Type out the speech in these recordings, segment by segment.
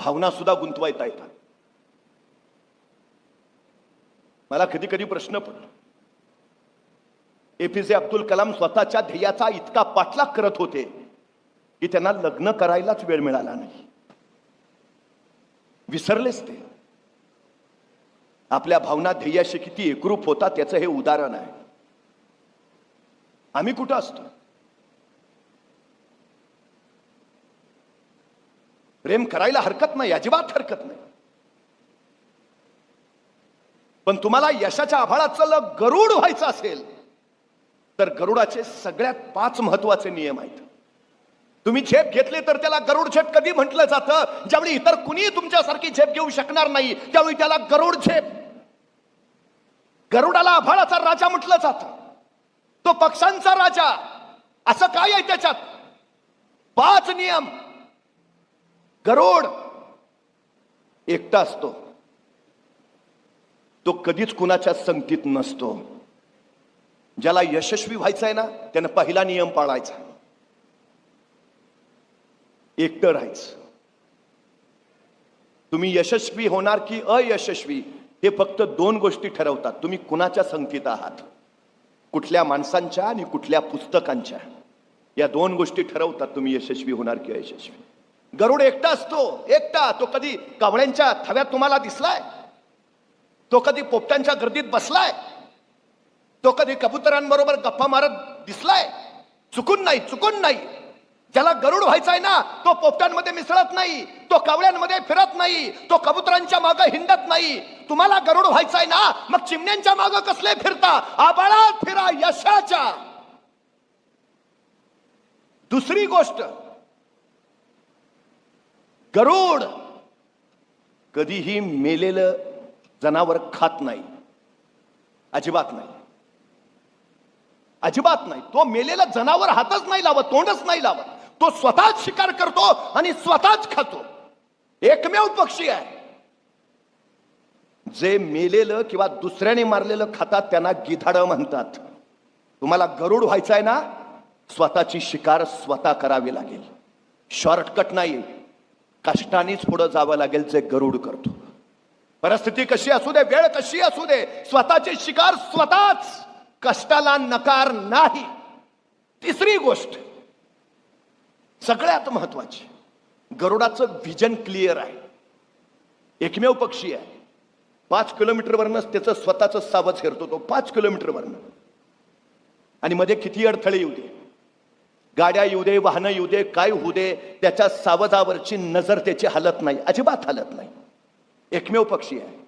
भावना सुद्धा गुंतवायता येतात. मला कधी कधी प्रश्न पडतो, एपीजे अब्दुल कलाम स्वतःच्या ध्येयाचा इतका पाठलाग करत होते की त्यांना लग्न करायलाच वेळ मिळाला नाही. विसरलेच ते. आपल्या भावना ध्येयाशी किती एकरूप होतात याचं हे उदाहरण आहे. आम्ही कुठं असतो? प्रेम करायला हरकत नाही, अजिबात हरकत नाही. पण तुम्हाला यशाच्या आभाळाचं गरुड व्हायचं असेल तर गरुडाचे सगळ्यात 5 महत्वाचे नियम आहेत. तुम्ही झेप घेतली तर त्याला गरुड झेप कधी म्हटलं जातं? ज्यावेळी इतर कुणी तुमच्यासारखी झेप घेऊ शकणार नाही त्यावेळी त्याला गरुड झेप. गरुडाला आभाळाचा राजा म्हटलं जातं, तो पक्ष्यांचा राजा. असं काय आहे त्याच्यात? 5 नियम. गरुड एकटा असतो, तो कधीच कुणाच्या संगतीत नसतो. ज्याला यशस्वी व्हायचं आहे ना त्यानं पहिला नियम पाळायचा, एकटं राहायचं. तुम्ही यशस्वी होणार की अयशस्वी हे फक्त 2 गोष्टी ठरवतात. तुम्ही कुणाच्या संगतीत आहात, कुठल्या माणसांच्या आणि कुठल्या पुस्तकांच्या. या 2 गोष्टी ठरवतात तुम्ही यशस्वी होणार की अयशस्वी. गरुड एकटा असतो, एकटा. तो कधी कावळ्यांच्या थव्यात तुम्हाला दिसलाय? तो कधी पोपटांच्या गर्दीत बसलाय? तो कधी कबुतरांबरोबर गप्पा मारत दिसलाय? चुकून नाही, चुकून नाही. ज्याला गरुड व्हायचा आहे ना तो पोपटांमध्ये मिसळत नाही, तो कावळ्यांमध्ये फिरत नाही, तो कबुतरांच्या मागे हिंडत नाही. तुम्हाला गरुड व्हायचा आहे ना मग चिमण्यांच्या मागे कसले फिरता? आभाळात फिरा यशाच्या. दुसरी गोष्ट, गरुड कधीही मेलेलं जनावर खात नाही, अजिबात नाही, अजिबात नाही. तो मेलेलं जनावर हातच नाही लावत, तोंडच नाही लावत. तो स्वतःच शिकार करतो आणि स्वतःच खातो. एकमेव पक्षी आहे जे मेलेलं किंवा दुसऱ्याने मारलेलं खातात, त्यांना गिधाडं म्हणतात. तुम्हाला गरुड व्हायचं आहे ना, स्वतःची शिकार स्वतः करावी लागेल. शॉर्टकट नाही, कष्टानेच पुढे जावं लागेल जे गरुड करतो. परिस्थिती कशी असू दे, वेळ कशी असू दे, स्वतःची शिकार स्वतःच, कष्टाला नकार नाही. तिसरी गोष्ट सगळ्यात महत्वाची, गरुडाचं व्हिजन क्लिअर आहे. एकमेव पक्षी आहे. 5 किलोमीटरवरनच त्याचं स्वतःच सावज हेरतो तो, 5 किलोमीटरवरनं. आणि मध्ये किती अडथळे येऊ दे, गाड्या येऊ दे, वाहनं येऊ दे, काय होऊ दे, त्याच्या सावजावरची नजर त्याची हलत नाही, अजिबात हलत नाही. एकमेव पक्षी आहे.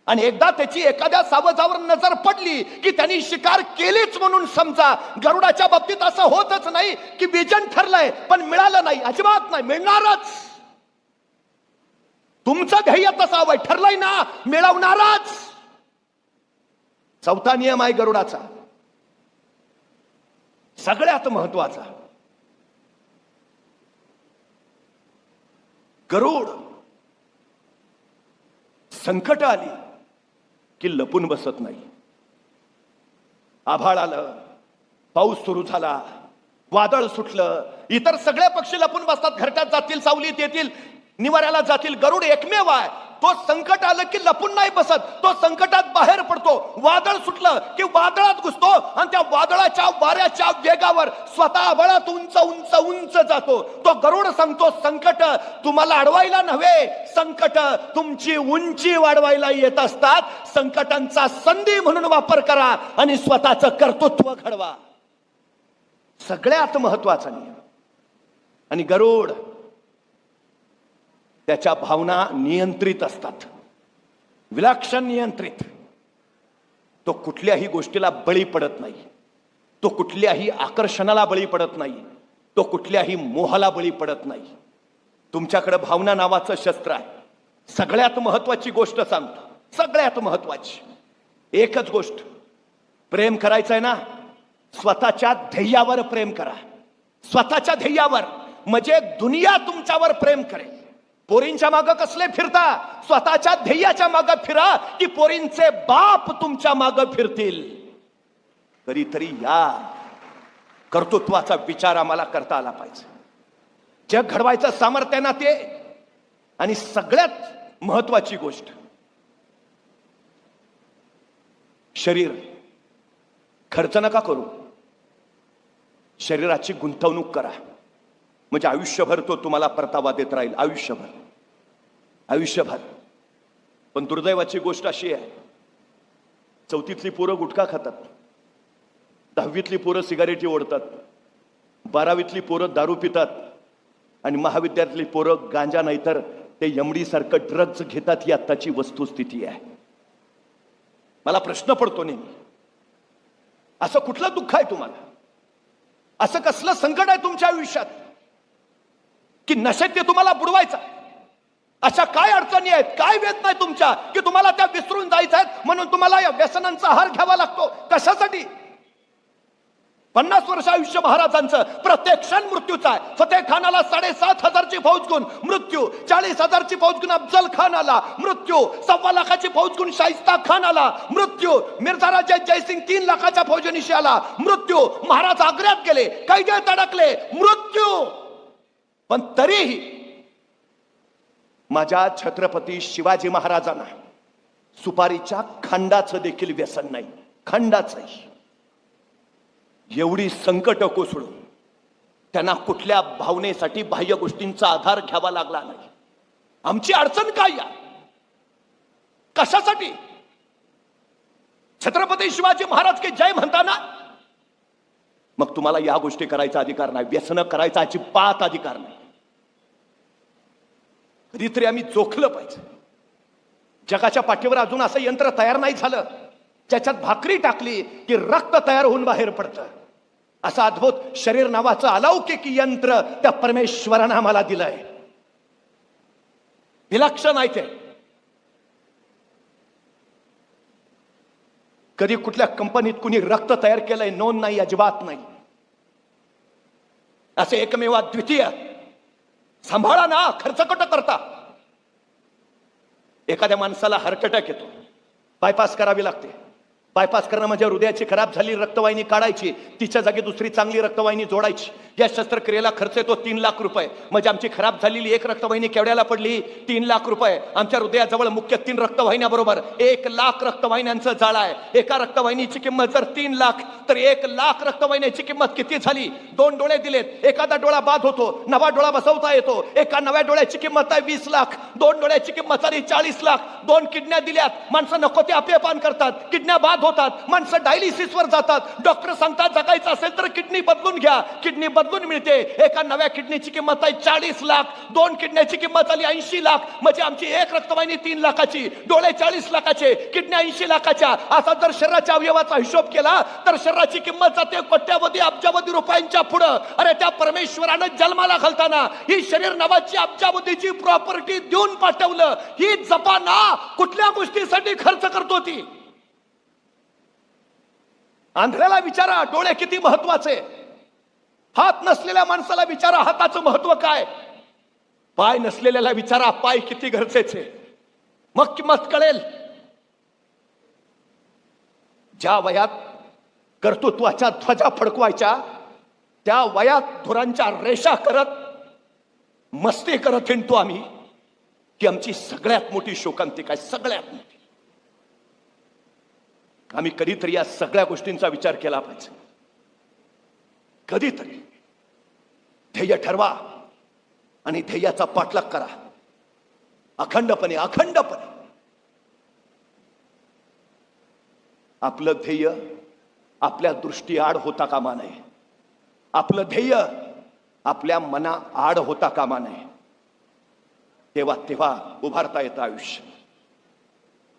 आणि एकदा त्याची एखाद्या सावजावर नजर पडली की त्यांनी शिकार केलीच म्हणून समजा. गरुडाच्या बाबतीत असं होतच नाही की विजन ठरलंय पण मिळालं नाही, अजिबात नाही, मिळणारच. तुमचं ध्येय तसं हवंय, ठरलंय ना, मिळवणारच. चौथा नियम आहे गरुडाचा, सगळ्यात महत्वाचा. गरुड संकट आली की लपून बसत नाही. आभाळ आलं, पाऊस सुरू झाला, वादळ सुटलं, इतर सगळे पक्षी लपून बसतात, घरट्यात जातील, सावलीत येतील, निवाऱ्याला जातील. गरुड एकमेव आहे, तो संकट आलं की लपून नाही बसत, तो संकटात बाहेर पडतो. वादळ सुटलं की वादळात घुसतो आणि त्या वादळाच्या वाऱ्याच्या वेगावर स्वतः आभाळात उंच उंच उंच जातो. तो गरुड सांगतो, संकट तुम्हाला अडवायला नव्हे, संकट तुमची उंची वाढवायला येत असतात. संकटांचा संधी म्हणून वापर करा आणि स्वतःचं कर्तृत्व घडवा. सगळ्यात महत्वाचा नियम. आणि गरुड त्याच्या भावना नियंत्रित असतात, विलक्षण नियंत्रित. तो कुठल्याही गोष्टीला बळी पडत नाही, तो कुठल्याही आकर्षणाला बळी पडत नाही, तो कुठल्याही मोहाला बळी पडत नाही. तुमच्याकडे भावना नावाचं शस्त्र आहे. सगळ्यात महत्वाची गोष्ट सांगतो, सगळ्यात महत्वाची एकच गोष्ट, प्रेम करायचं आहे ना, स्वतःच्या ध्येयावर प्रेम करा. स्वतःच्या ध्येयावर, म्हणजे दुनिया तुमच्यावर प्रेम करेल. पोरींच्या मागे कसले फिरता? स्वतःच्या ध्येयाच्या मागे फिरा की पोरींचे बाप तुमच्या मागे फिरतील. कधीतरी या कर्तृत्वाचा विचार आम्हाला करता आला पाहिजे. जग घडवायचं सामर्थ्य ना ते आणि सगळ्यात महत्वाची गोष्ट, शरीर खर्च नका करू, शरीराची गुंतवणूक करा. म्हणजे आयुष्यभर तो तुम्हाला परतावा देत राहील, आयुष्यभर आयुष्यभर. पण दुर्दैवाची गोष्ट अशी आहे, चौथीतली पोरं गुटखा खातात, 10वीतली पोरं सिगारेटी ओढतात, 12वीतली पोरं दारू पितात आणि महाविद्यालयातली पोरं गांजा नाहीतर ते यमडी सारखं ड्रग्ज घेतात. ही आत्ताची वस्तुस्थिती आहे. मला प्रश्न पडतो नेहमी, असं कुठलं दुःख आहे तुम्हाला, असं कसलं संकट आहे तुमच्या आयुष्यात की नशेत ते तुम्हाला बुडवायचं? अशा काय अडचणी आहेत, काय वेदना आहेत तुमच्या की तुम्हाला त्या विसरून जायचं आहेत म्हणून तुम्हाला या व्यसनांचा आहार घ्यावा लागतो? कशासाठी? 50 वर्ष आयुष्य महाराजांचं, प्रत्येक क्षण मृत्यूचा आहे. फतेह खानाला 7,500ची फौज गुण मृत्यू, 40,000ची फौज गुण अफजल खानाला मृत्यू, 1.25 लाखाची फौज गुण शाहिस्ता खानाला मृत्यू, मिर्झा राजा जयसिंग 3 लाखाच्या फौजनिशी आला मृत्यू, महाराज आग्र्यात गेले, कैदेत अडकले मृत्यू. पण तरीही माझ्या छत्रपती शिवाजी महाराजांना सुपारीच्या खंडाचं देखील व्यसन नाही, खंडाचंही. एवढी संकट कोसळून त्यांना कुठल्या भावनेसाठी बाह्य गोष्टींचा आधार घ्यावा लागला नाही. आमची अडचण काय या, कशासाठी? छत्रपती शिवाजी महाराज की जय म्हणताना मग तुम्हाला या गोष्टी करायचा अधिकार नाही, व्यसन करायचा अजिबात अधिकार नाही. कधीतरी आम्ही जोखलं पाहिजे. जगाच्या पाठीवर अजून असं यंत्र तयार नाही झालं ज्याच्यात भाकरी टाकली की रक्त तयार होऊन बाहेर पडतं. असं अद्भुत शरीर नावाचं अलौकिक यंत्र त्या परमेश्वरानं आम्हाला दिलंय. विलक्षण आहे ते. कधी कुठल्या कंपनीत कुणी रक्त तयार केलंय नोंद नाही, अजिबात नाही. असे एकमेव द्वितीय. सांभाळा ना, खर्च कट करता. एखाद्या माणसाला हार्ट अटॅक येतो, बायपास करावी लागते. बायपास करणं म्हणजे हृदयाची खराब झाली रक्तवाहिनी काढायची, तिच्या जागी दुसरी चांगली रक्तवाहिनी जोडायची. या शस्त्रक्रियेला खर्च येतो 3 लाख रुपये. म्हणजे आमची खराब झालेली एक रक्तवाहिनी केवढ्याला पडली? 3 लाख रुपये. आमच्या हृदयाजवळ मुख्य 3 रक्तवाहिन्या बरोबर 1 लाख रक्तवाहिन्यांचं जाळं आहे. एका रक्तवाहिनीची किंमत जर 3 लाख तर 1 लाख रक्तवाहिन्याची किंमत किती झाली? 2 डोळे दिलेत, एखादा डोळा बाद होतो, नवा डोळा बसवता येतो. एका नव्या डोळ्याची किंमत आहे 20 लाख, 2 डोळ्याची किंमत झाली 40 लाख. 2 किडन्या दिल्यात, माणसं नको ते अपेपान करतात, किडन्या बाद होतात, माणसं डायलिसिसवर जातात. डॉक्टर सांगतात जगायचं असेल तर किडनी बदलून घ्या, किडनी बदलून मिळते. एका नव्या किडनीची किंमत आहे 40 लाख, 2 किडन्याची किंमत आली 80 लाख. म्हणजे आमची एक रक्तवाहिनी 3 लाखाची, डोळे 40 लाखाचे, किडन्या 80 लाखाच्या. असा जर शरीराच्या अवयवाचा हिशोब केला तर शरीराची किंमत जाते कोट्यावधी अब्जावधी रुपयांच्या पुढं. अरे त्या परमेश्वरानं जन्माला घालताना ही शरीर नावाची अब्जावधीची प्रॉपर्टी देऊन पाठवलं. ही जपाना कुठल्या गोष्टीसाठी खर्च करतो ती? आंधळ्याला विचारा डोळे किती महत्वाचे, हात नसलेल्या माणसाला विचारा हाताचं महत्व काय, पाय नसलेल्याला विचारा पाय किती गरजेचे. मग किंमत कळेल. ज्या वयात कर्तृत्वाच्या ध्वजा फडकवायच्या त्या वयात धुरांच्या रेषा करत मस्ती करत हिंडतो आम्ही की आमची सगळ्यात मोठी शोकांतिका आहे, सगळ्यात मोठी. आम्ही कधीतरी या सगळ्या गोष्टींचा विचार केला पाहिजे. कधीतरी ध्येय ठरवा आणि ध्येयाचा पाठलाग करा अखंडपणे. अखंडपणे आपलं ध्येय आपल्या दृष्टीआड होता कामा नये. आपलं ध्येय आपल्या मना आड होता कामा नये. तेव्हा उभारता येतं आयुष्य.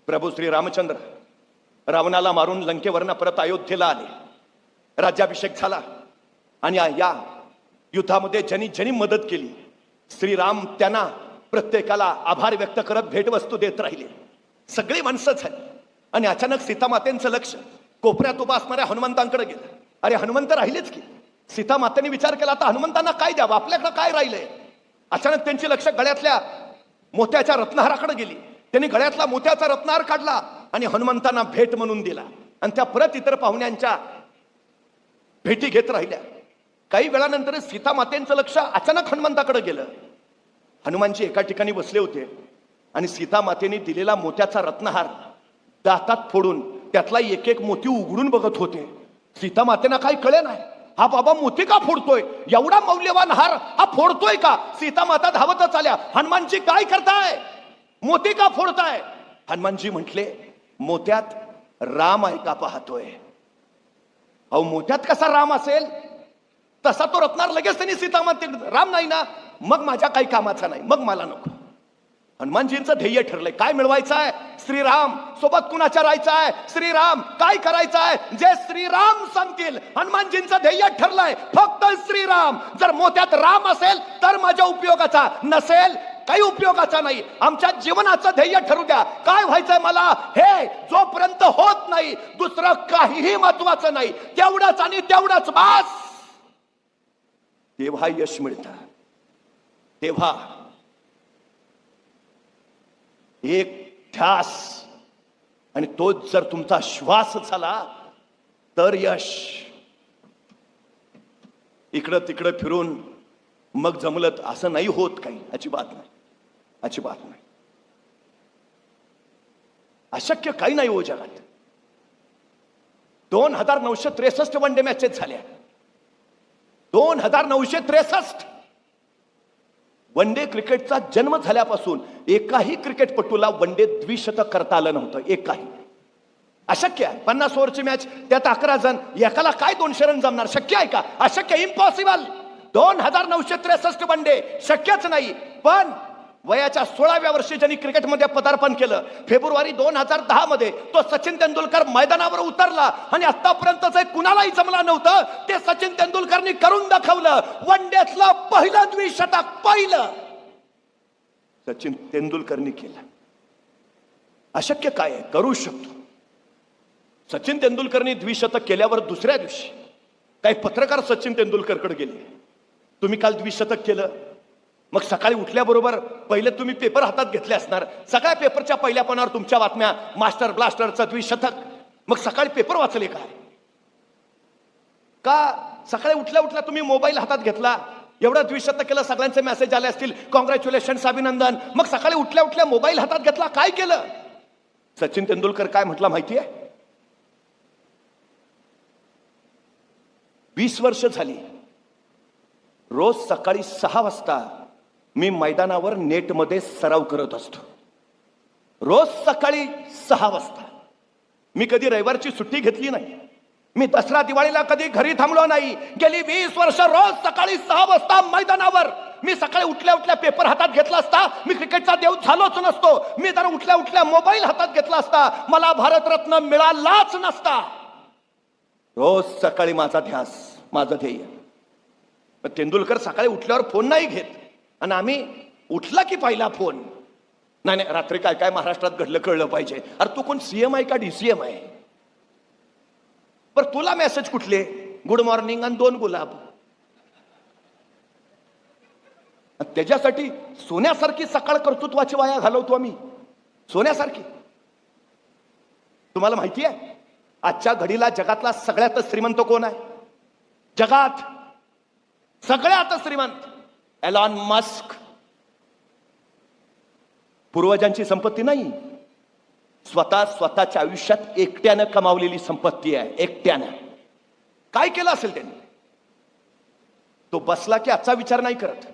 प्रभू श्री रामचंद्र रावणाला मारून लंकेवरनं परत अयोध्येला आले. राज्याभिषेक झाला आणि या युद्धामध्ये ज्यांनी ज्यांनी मदत केली श्रीराम त्यांना प्रत्येकाला आभार व्यक्त करत भेटवस्तू देत राहिले. सगळी माणसं झाली आणि अचानक सीतामातेंचं लक्ष कोपऱ्यात उभा असणाऱ्या हनुमंतांकडे गेलं. अरे हनुमंत राहिलेच की. सीतामातेने विचार केला आता हनुमंतांना काय द्यावं, आपल्याकडे काय राहिलंय. अचानक त्यांची लक्ष गळ्यातल्या मोत्याच्या रत्नहाराकडे गेली. त्यांनी गळ्यातला मोत्याचा रत्नहार काढला आणि हनुमंतांना भेट म्हणून दिला आणि त्या परत इतर पाहुण्यांच्या भेटी घेत राहिल्या. काही वेळानंतर सीता मातेंचं लक्ष अचानक हनुमंताकडे गेलं. हनुमानजी एका ठिकाणी बसले होते आणि सीता मातेने दिलेला मोत्याचा रत्नहार दातात फोडून त्यातला एक एक मोती उघडून बघत होते. सीता मातेना काही कळे नाही, हा बाबा मोती का फोडतोय, एवढा मौल्यवान हार हा फोडतोय का. सीता माता धावतच आल्या, हनुमानजी काय करताय, मोती का फोडताय. हनुमानजी म्हटले, मोत्यात राम आहे का पाहतोय. अहो मोत्यात कसा राम असेल, तसा तो रत्नार लगेच त्यांनी सीता माते, राम नाही ना, मग माझ्या काही कामाचा नाही, मग मला नको. हनुमानजींचं ध्येय ठरलंय, काय मिळवायचं आहे, श्रीराम. सोबत कुणाच्या राहायचं आहे, श्रीराम. काय करायचं आहे, जे श्रीराम सांगतील. हनुमानजींचं ध्येय ठरलंय, फक्त श्रीराम. जर मोत्यात राम असेल तर माझ्या उपयोगाचा, नसेल काही उपयोगाचा नाही. आमच्या जीवनाचं ध्येय ठरू द्या, काय व्हायचंय मला, हे जोपर्यंत होत नाही दुसरं काहीही महत्वाचं नाही. तेवढंच आणि तेवढंच बास. तेव्हा यश मिळतं, तेव्हा एक ध्यास, आणि तोच जर तुमचा श्वास झाला तर यश. इकडं तिकडं फिरून मग जमलं असं नाही होत, काही अजिबात नाही, अजिबात नाही. अशक्य काही नाही हो जगात. 2963 वन डे मॅचेस झाल्या, 2963. वन डे क्रिकेटचा जन्म झाल्यापासून एकाही क्रिकेटपटूला वन डे द्विशतक करता आलं नव्हतं, एकाही. अशक्य आहे. 50 ओव्हरची मॅच, त्यात 11 जण, एकाला काय 200 रन जमणार, शक्य आहे का, अशक्य, इम्पॉसिबल. 2963 वन डे शक्यच नाही. पण वयाच्या 16व्या वर्षी ज्यांनी क्रिकेटमध्ये पदार्पण केलं, फेब्रुवारी 2010 मध्ये तो सचिन तेंडुलकर मैदानावर उतरला आणि आतापर्यंत कुणालाही जमलं नव्हतं ते सचिन तेंडुलकरनी करून दाखवलं. वन डेतलं पहिलं द्विशतक, पहिलं सचिन तेंडुलकरनी केलं. अशक्य काय आहे, करू शकतो. सचिन तेंडुलकरनी द्विशतक केल्यावर दुसऱ्या दिवशी काही पत्रकार सचिन तेंडुलकरकडे गेले, तुम्ही काल द्विशतक केलं. मग सकाळी उठल्याबरोबर पहिले तुम्ही पेपर हातात घेतले असणार, सगळ्या पेपरच्या पहिल्या पानावर तुमच्या बातम्या, मास्टर ब्लास्टरचं द्विशतक. मग सकाळी पेपर वाचले काय, का सकाळी उठल्या उठल्या तुम्ही मोबाईल हातात घेतला, एवढं द्विशतक केलं, सगळ्यांचे मेसेज आले असतील, कॉंग्रॅच्युलेशन्स, अभिनंदन. मग सकाळी उठल्या उठल्या मोबाईल हातात घेतला, काय केलं. सचिन तेंडुलकर काय म्हटला माहितीये, 20 वर्ष झाली रोज सकाळी 6 वाजता मी मैदानावर नेटमध्ये सराव करत असतो. रोज सकाळी 6 वाजता. मी कधी रविवारची सुट्टी घेतली नाही, मी दसरा दिवाळीला कधी घरी थांबलो नाही. गेली 20 वर्ष रोज सकाळी 6 वाजता मैदानावर. मी सकाळी उठल्या उठल्या पेपर हातात घेतला असता मी क्रिकेटचा देव झालोच नसतो. मी जर उठल्या उठल्या मोबाईल हातात घेतला असता मला भारतरत्न मिळालाच नसता. रोज सकाळी माझा ध्यास, माझं ध्येय. तेंडुलकर सकाळी उठल्यावर फोन नाही घेत, आणि आम्ही उठला की पहिला फोन. नाही, रात्री काय काय महाराष्ट्रात घडलं कळलं पाहिजे. अरे तू कोण सीएम आहे का डीसीएम आहे, पर तुला मेसेज कुठले, गुड मॉर्निंग आणि 2 गुलाब. त्याच्यासाठी सोन्यासारखी सकाळ कर्तृत्वाची वाया घालवतो आम्ही, सोन्यासारखी. तुम्हाला माहिती आहे आजच्या घडीला जगातला सगळ्यात श्रीमंत कोण आहे, जगात सगळ्यात श्रीमंत एलॉन मस्क. पूर्वजांची संपत्ती नाही, स्वतःच्या आयुष्यात एकट्यानं कमावलेली संपत्ती आहे, एकट्यानं. काय केलं असेल त्यांनी, तो बसला की आजचा विचार नाही करत,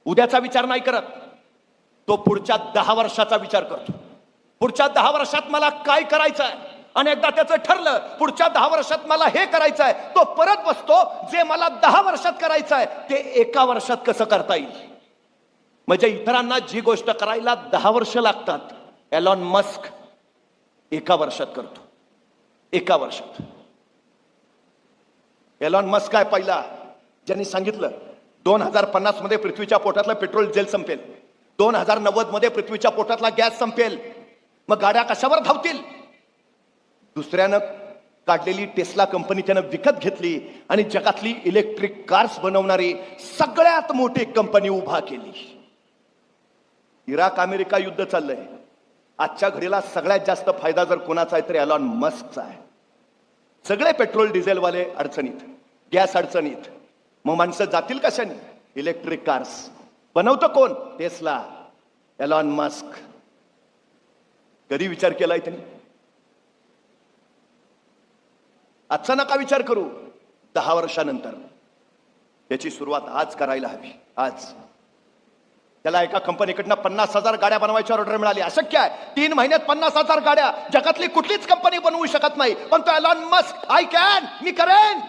उद्याचा विचार नाही करत, तो पुढच्या 10 वर्षाचा विचार करतो. पुढच्या 10 वर्षात मला काय करायचं आहे, अनेकदा त्याचं ठरलं पुढच्या 10 वर्षात मला हे करायचं आहे, तो परत बसतो जे मला 10 वर्षात करायचं आहे ते 1 वर्षात कसं करता येईल. म्हणजे इतरांना जी गोष्ट करायला 10 वर्ष लागतात, एलॉन मस्क 1 वर्षात करतो, 1 वर्षात. एलॉन मस्क काय पहिला ज्यांनी सांगितलं 2050 मध्ये पृथ्वीच्या पोटातलं पेट्रोल जेल संपेल, 2090 मध्ये पृथ्वीच्या पोटातला गॅस संपेल, मग गाड्या कशावर धावतील. दुसऱ्यानं काढलेली टेस्ला कंपनी त्यानं विकत घेतली आणि जगातली इलेक्ट्रिक कार्स बनवणारी सगळ्यात मोठी कंपनी उभा केली. इराक अमेरिका युद्ध चाललंय, आजच्या घडीला सगळ्यात जास्त फायदा जर कोणाचा आहे तर एलॉन मस्कचा आहे. सगळे पेट्रोल डिझेलवाले अडचणीत, गॅस अडचणीत, मग माणसं जातील कशाने, इलेक्ट्रिक कार्स. बनवतं कोण? Tesla, Elon Musk. कधी विचार केलाय त्यांनी? आजचा नका विचार करू, 10 वर्षानंतर. त्याची सुरुवात आज करायला हवी. आज त्याला एका कंपनीकडनं 50,000 गाड्या बनवायची ऑर्डर मिळाली. अशक्य आहे. 3 महिन्यात 50,000 गाड्या जगातली कुठलीच कंपनी बनवू शकत नाही. पण तो एलॉन मस्क, आय कॅन, मी करेन,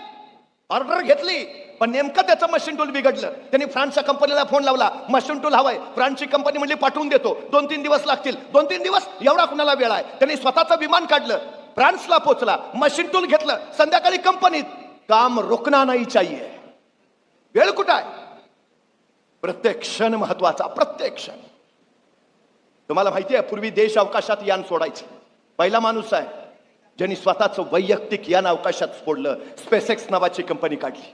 ऑर्डर घेतली. पण नेमकं त्याचं मशीन टूल बिघडलं. त्यांनी फ्रान्सच्या कंपनीला फोन लावला, मशीन टूल हवंय. फ्रान्सची कंपनी म्हणली पाठवून देतो, 2-3 दिवस लागतील. 2-3 दिवस एवढा कुणाला वेळ आहे? त्यांनी स्वतःचं विमान काढलं, फ्रान्सला पोहोचला, मशीन टूल घेतलं. संध्याकाळी कंपनीत काम रुकना नाही चाहिए. वेळ कुठं आहे? प्रत्येक क्षण महत्वाचा, प्रत्येक क्षण. तुम्हाला माहिती आहे, पूर्वी देश अवकाशात यान सोडायचे. पहिला माणूस आहे ज्यांनी स्वतःचं वैयक्तिक यान अवकाशात सोडलं. स्पेसएक्स नावाची कंपनी काढली.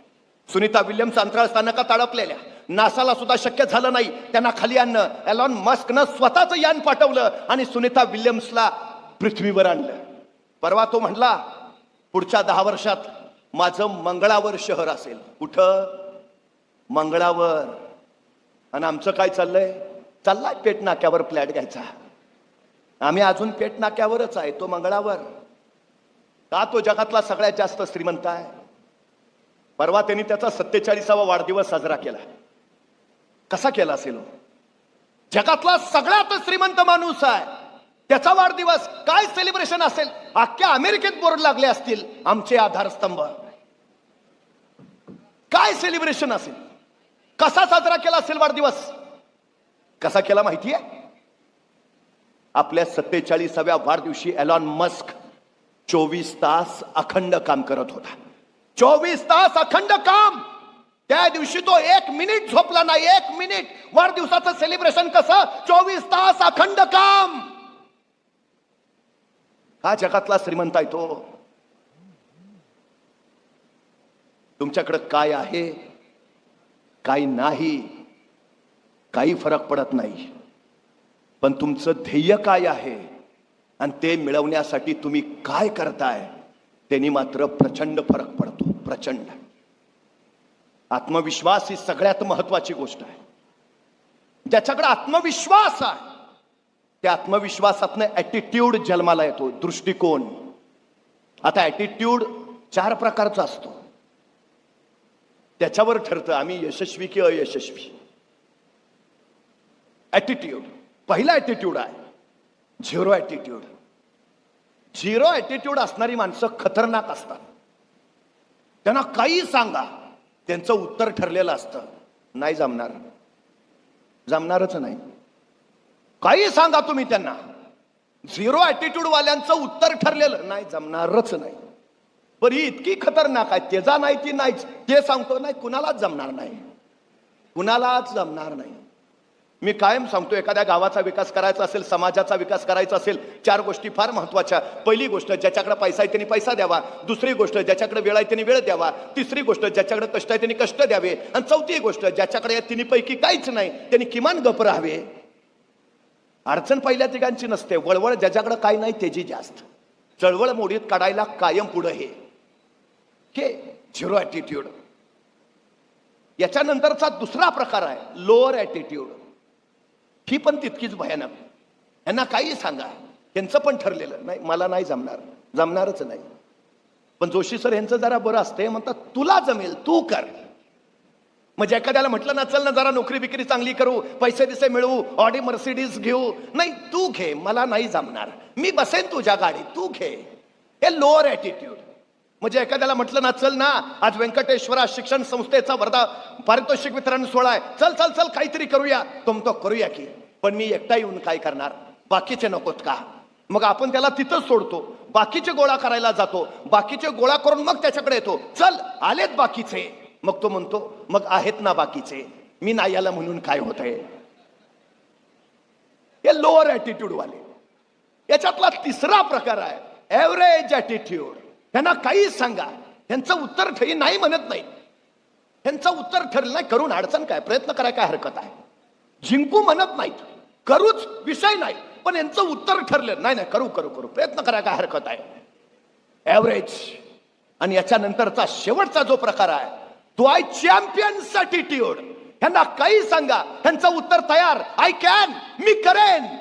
सुनीता विल्यम्स अंतराळ स्थानकात अडकलेल्या. नासाला सुद्धा शक्य झालं नाही त्यांना खाली आणणं. एलॉन मस्कनं स्वतःचं यान पाठवलं आणि सुनीता विल्यम्सला पृथ्वीवर आणलं. परवा तो म्हणला, पुढच्या 10 वर्षात माझं मंगळावर शहर असेल. कुठं? मंगळावर. आणि आमचं काय चाललंय? चाललाय पेट नाक्यावर फ्लॅट घ्यायचा. आम्ही अजून पेट नाक्यावरच आहे, तो मंगळावर. का? तो जगातला सगळ्यात जास्त श्रीमंत आहे. परवा त्यांनी त्याचा 47वा वाढदिवस साजरा केला. कसा केला असेल? जगातला सगळ्यात श्रीमंत माणूस आहे, त्याचा वाढदिवस. काय सेलिब्रेशन असेल? अख्ख्या अमेरिकेत बोर्ड लागले असतील, आमचे आधारस्तंभ. काय सेलिब्रेशन असेल? कसा साजरा केला असेल वाढदिवस? कसा केला माहितीये? आपल्या 47व्या वाढदिवशी एलॉन मस्क 24 तास अखंड काम करत होता. 24 तास अखंड काम. त्या दिवशी तो 1 मिनिट झोपला नाही. 1 मिनिट. वाढदिवसाचं सेलिब्रेशन कसं? 24 तास अखंड काम. हा जगातला श्रीमंत आहे तो. तुमच्याकडे काय आहे, काय नाही, काही फरक पडत नाही. पण तुमचं ध्येय काय आहे आणि ते मिळवण्यासाठी तुम्ही काय करताय, त्यांनी मात्र प्रचंड फरक पडतो. प्रचंड. आत्मविश्वास ही सगळ्यात महत्वाची गोष्ट आहे. ज्याच्याकडे आत्मविश्वास आहे, त्या आत्मविश्वासातनं ॲटिट्यूड जन्माला येतो. दृष्टिकोन. आता ॲटिट्यूड 4 प्रकारचा असतो. त्याच्यावर ठरतं आम्ही यशस्वी की अयशस्वी. ॲटिट्यूड. पहिला ॲटिट्यूड आहे झिरो ॲटिट्यूड. झिरो ॲटिट्यूड असणारी माणसं खतरनाक असतात. त्यांना काही सांगा, त्यांचं उत्तर ठरलेलं असतं, नाही जमणार, जमणारच नाही. काही सांगा तुम्ही त्यांना, झिरो ॲटिट्यूड वाल्यांचं उत्तर ठरलेलं, नाही जमणारच नाही. पण ही इतकी खतरनाक आहे, त्याचा नाही ती नाहीच. ते सांगतो नाही, कुणालाच जमणार नाही, कुणालाच जमणार नाही. मी कायम सांगतो, एखाद्या गावाचा विकास करायचा असेल, समाजाचा विकास करायचा असेल, 4 गोष्टी फार महत्वाच्या. पहिली गोष्ट, ज्याच्याकडे पैसा आहे त्यांनी पैसा द्यावा. दुसरी गोष्ट, ज्याच्याकडे वेळ आहे त्यांनी वेळ द्यावा. तिसरी गोष्ट, ज्याच्याकडे कष्ट आहे त्यांनी कष्ट द्यावे. आणि चौथी गोष्ट, ज्याच्याकडे या तिन्हीपैकी काहीच नाही त्यांनी किमान गप राहावे. अडचण पहिल्या तिघांची नसते, वळवळ ज्याच्याकडे काही नाही त्याची जास्त. चळवळ मोडीत काढायला कायम पुढे हे झिरो ॲटिट्यूड. याच्यानंतरचा दुसरा प्रकार आहे लोअर ॲटिट्यूड. ही पण तितकीच भयानक. यांना काही सांगा, यांचं पण ठरलेलं नाही, मला नाही जमणार, जमणारच नाही. पण जोशी सर यांचं जरा बरं असते, म्हणतात तुला जमेल, तू कर. म्हणजे एखाद्याला म्हटलं ना, चल ना जरा नोकरी बिक्री चांगली करू, पैसे बिसे मिळवू, ऑडी मर्सिडीज घेऊ, नाही तू घे, मला नाही जमणार, मी बसेन तुझ्या गाडीत, तू घे. हे लोअर ॲटिट्यूड. म्हणजे एखाद्याला म्हटलं ना, चल ना आज व्यंकटेश्वरा शिक्षण संस्थेचा वर्धा पारितोषिक वितरण सोहळा आहे, चल चल चल काहीतरी करूया, तो करूया की, पण मी एकटा येऊन काय करणार, बाकीचे नकोत का? मग आपण त्याला तिथंच सोडतो, बाकीचे गोळा करायला जातो, बाकीचे गोळा करून मग त्याच्याकडे येतो, चल आलेत बाकीचे. मग तो म्हणतो, मग आहेत ना बाकीचे, मी नाही आला म्हणून काय होत आहे. हे लोअर ॲटिट्यूड वाले. याच्यातला तिसरा प्रकार आहे ॲव्हरेज ॲटिट्यूड. त्यांना काही सांगा, त्यांचं उत्तर ठरी नाही म्हणत नाही, त्यांचं उत्तर ठरलं नाही, करून अडचण काय, प्रयत्न करायला काय हरकत आहे, जिंकू म्हणत नाहीत, करूच विषय नाही, पण यांचं उत्तर ठरलं नाही, नाही करू करू करू, प्रयत्न करायला काय हरकत आहे. ॲव्हरेज. आणि याच्यानंतरचा शेवटचा जो प्रकार आहे तो आहे चॅम्पियन्स ॲटिट्यूड. ह्यांना काही सांगा, त्यांचं उत्तर तयार. आय कॅन, मी करेन.